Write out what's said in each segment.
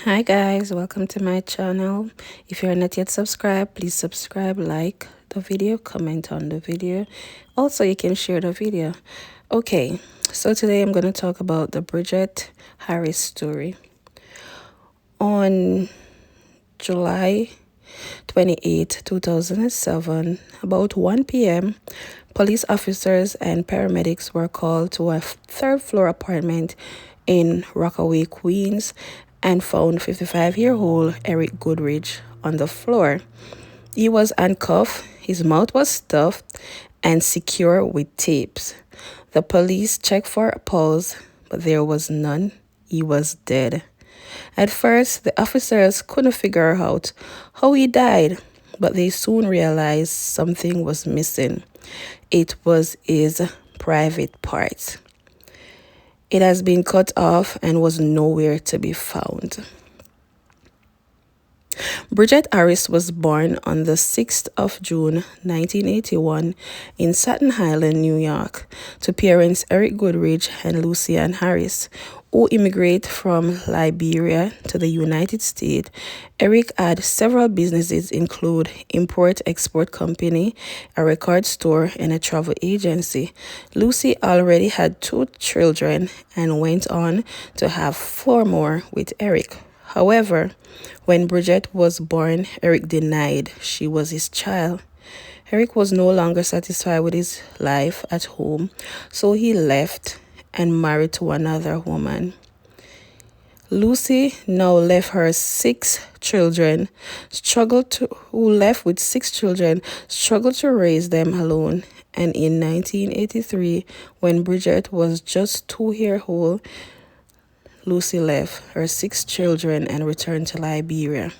Hi guys, welcome to my channel. If you're not yet subscribed, please subscribe, like the video, comment on the video. Also, you can share the video. Okay, so today I'm going to talk about the Bridget Harris story. On July 28, 2007, about 1 p.m., police officers and paramedics were called to a third-floor apartment in Rockaway, Queens, and found 55-year-old Eric Goodridge on the floor. He was handcuffed, his mouth was stuffed, and secure with tapes. The police checked for a pulse, but there was none. He was dead. At first, the officers couldn't figure out how he died, but they soon realized something was missing. It was his private parts. It has been cut off and was nowhere to be found. Bridget Harris was born on the 6th of June 1981 in Staten Island, New York, to parents Eric Goodridge and Lucianne Harris, who immigrated from Liberia to the United States. Eric had several businesses include import-export company, a record store, and a travel agency. Lucy already had 2 children and went on to have 4 more with Eric. However, when Bridget was born, Eric denied she was his child. Eric was no longer satisfied with his life at home, so he left and married to another woman. Lucy now left her 6 children, who left with 6 children, struggled to raise them alone. And in 1983, when Bridget was just 2 years old, Lucy left her 6 children and returned to Liberia.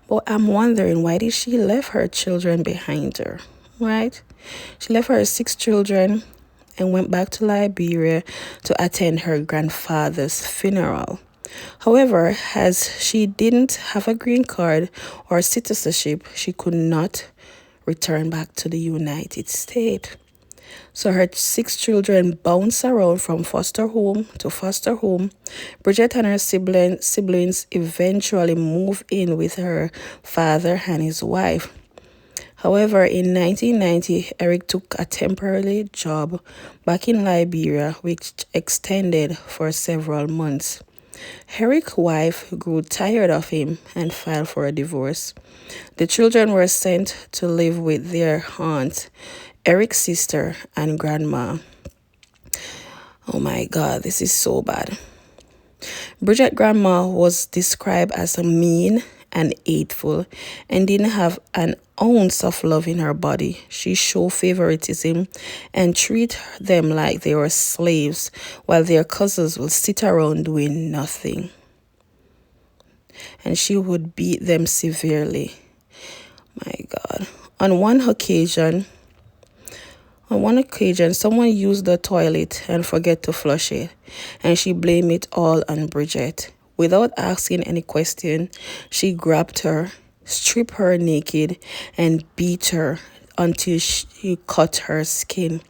But I'm wondering, why did she leave her children behind her, right? She left her 6 children and went back to Liberia to attend her grandfather's funeral. However, as she didn't have a green card or citizenship, she could not return back to the United States. So her 6 children bounced around from foster home to foster home. Bridget and her siblings eventually moved in with her father and his wife. However, in 1990, Eric took a temporary job back in Liberia, which extended for several months. Eric's wife grew tired of him and filed for a divorce. The children were sent to live with their aunt, Eric's sister, and grandma. Oh my God, this is so bad. Bridget's grandma was described as a mean and hateful and didn't have an ounce of love in her body. She showed favoritism and treated them like they were slaves, while their cousins would sit around doing nothing. And she would beat them severely. My God. On one occasion, someone used the toilet and forget to flush it, and she blamed it all on Bridget. Without asking any question, she grabbed her, stripped her naked, and beat her until she cut her skin.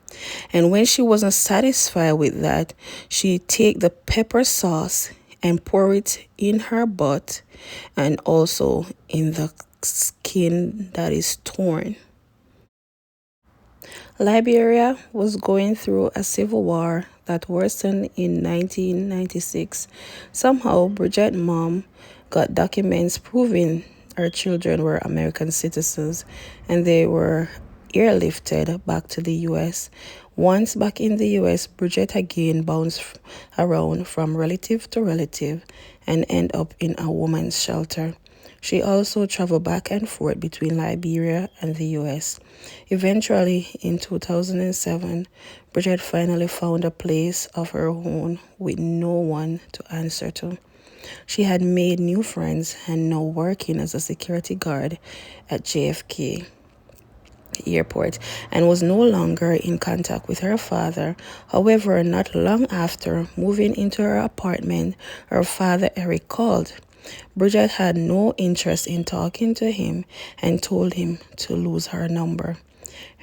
And when she wasn't satisfied with that, she'd take the pepper sauce and pour it in her butt and also in the skin that is torn. Liberia was going through a civil war that worsened in 1996. Somehow, Bridget's mom got documents proving her children were American citizens and they were airlifted back to the U.S. Once back in the U.S., Bridget again bounced around from relative to relative and ended up in a woman's shelter. She also traveled back and forth between Liberia and the U.S. Eventually, in 2007, Bridget finally found a place of her own with no one to answer to. She had made new friends and now working as a security guard at JFK Airport and was no longer in contact with her father. However, not long after moving into her apartment, her father Eric called. Bridget had no interest in talking to him and told him to lose her number.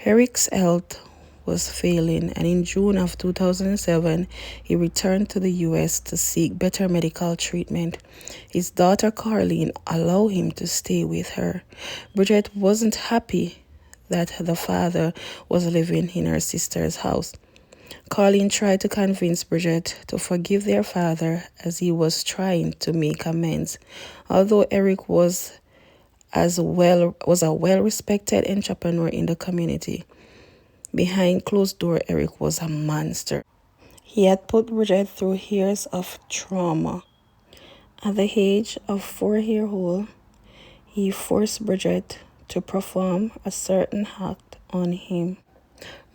Eric's health was failing, and in June of 2007, he returned to the US to seek better medical treatment. His daughter Carleen allowed him to stay with her. Bridget wasn't happy that the father was living in her sister's house. Carleen tried to convince Bridget to forgive their father as he was trying to make amends. Although Eric was a well-respected entrepreneur in the community, behind closed doors, Eric was a monster. He had put Bridget through years of trauma. At the age of 4-year-old, he forced Bridget to perform a certain act on him.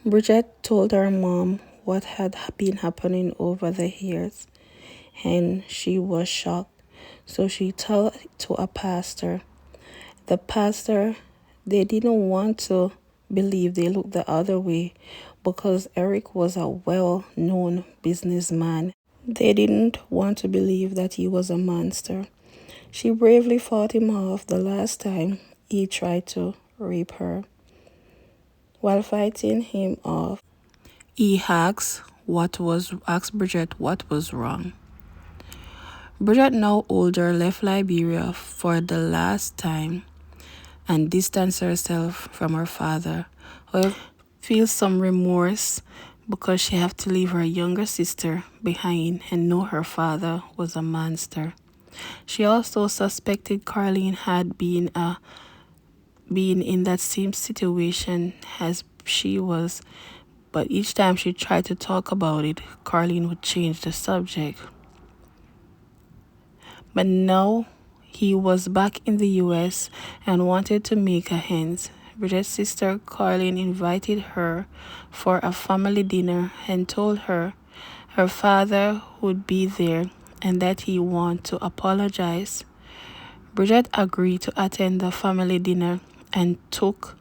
Bridget told her mom what had been happening over the years, and she was shocked. So she told to a pastor. The pastor, they didn't want to believe. They looked the other way because Eric was a well-known businessman. They didn't want to believe that he was a monster. She bravely fought him off the last time he tried to rape her. While fighting him off, he asked Bridget what was wrong. Bridget, now older, left Liberia for the last time and distanced herself from her father. However, feels some remorse because she had to leave her younger sister behind and know her father was a monster. She also suspected Carleen had been in that same situation as she was, but each time she tried to talk about it, Carleen would change the subject. But now he was back in the US and wanted to make amends. Bridget's sister Carleen invited her for a family dinner and told her her father would be there and that he wanted to apologize. Bridget agreed to attend the family dinner and took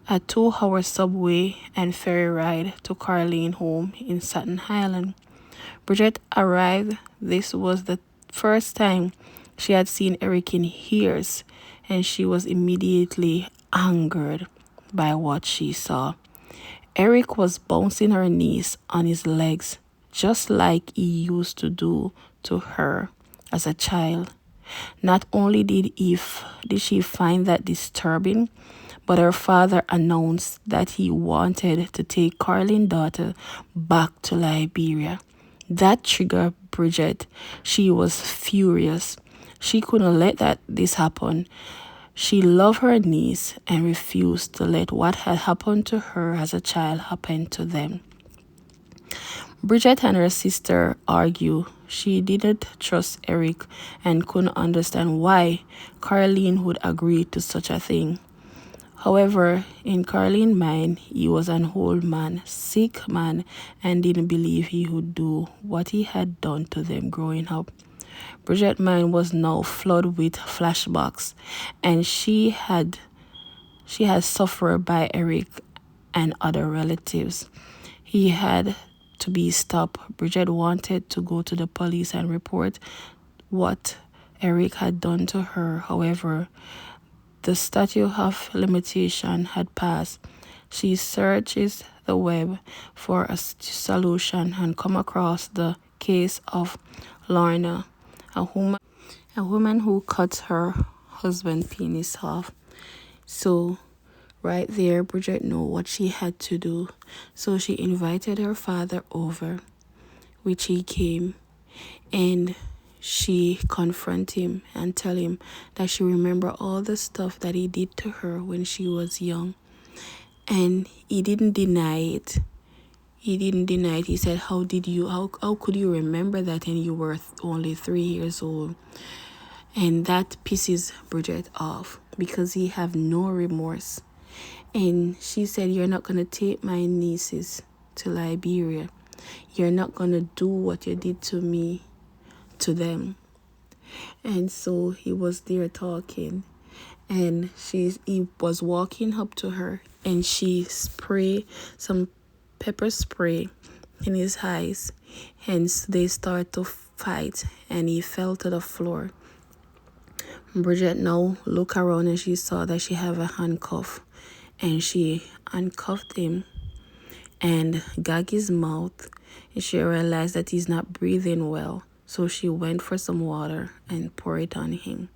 a 2-hour subway and ferry ride to Carleen home in Staten Island. Bridget arrived. This was the first time she had seen Eric in years, and she was immediately angered by what she saw. Eric was bouncing her knees on his legs, just like he used to do to her as a child. Not only did she find that disturbing, but her father announced that he wanted to take Carleen's daughter back to Liberia. That triggered Bridget. She was furious. She couldn't let this happen. She loved her niece and refused to let what had happened to her as a child happen to them. Bridget and her sister argued. She didn't trust Eric and couldn't understand why Carleen would agree to such a thing. However, in Carleen's mind, he was an old man, sick man, and didn't believe he would do what he had done to them growing up. Bridget's mind was now flooded with flashbacks, and she had suffered by Eric and other relatives. He had to be stopped. Bridget wanted to go to the police and report what Eric had done to her. However, the statute of limitation had passed. She searches the web for a solution and come across the case of Lorna, a woman who cut her husband's penis off. So right there, Bridget knew what she had to do. So she invited her father over, which he came, and she confronted him and tell him that she remember all the stuff that he did to her when she was young. And he didn't deny it. He said, how could you remember that and you were only 3 years old? And that pisses Bridget off because he have no remorse. And she said, you're not going to take my nieces to Liberia. You're not going to do what you did to me to them. And so he was there talking, and he was walking up to her, and she sprayed some pepper spray in his eyes, hence they start to fight, and he fell to the floor. Bridget now looked around and she saw that she have a handcuff, and she uncuffed him and gag his mouth, and she realized that he's not breathing well. So she went for some water and poured it on him.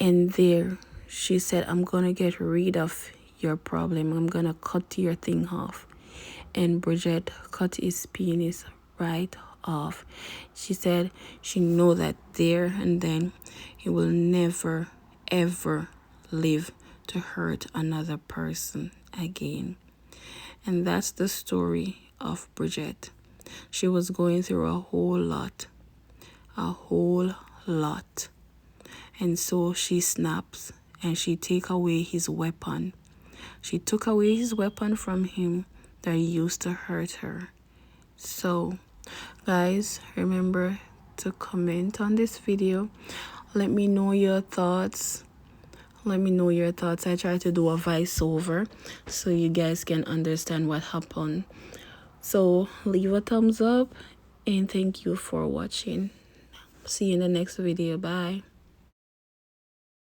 And there she said, I'm gonna get rid of your problem. I'm gonna cut your thing off. And Bridget cut his penis right off. She said she know that there and then he will never ever live to hurt another person again. And that's the story of Bridget. She was going through a whole lot. And so she snaps and she take away his weapon. She took away his weapon from him that used to hurt her. So, guys, remember to comment on this video. Let me know your thoughts. I try to do a voiceover so you guys can understand what happened. So leave a thumbs up and thank you for watching. See you in the next video. Bye.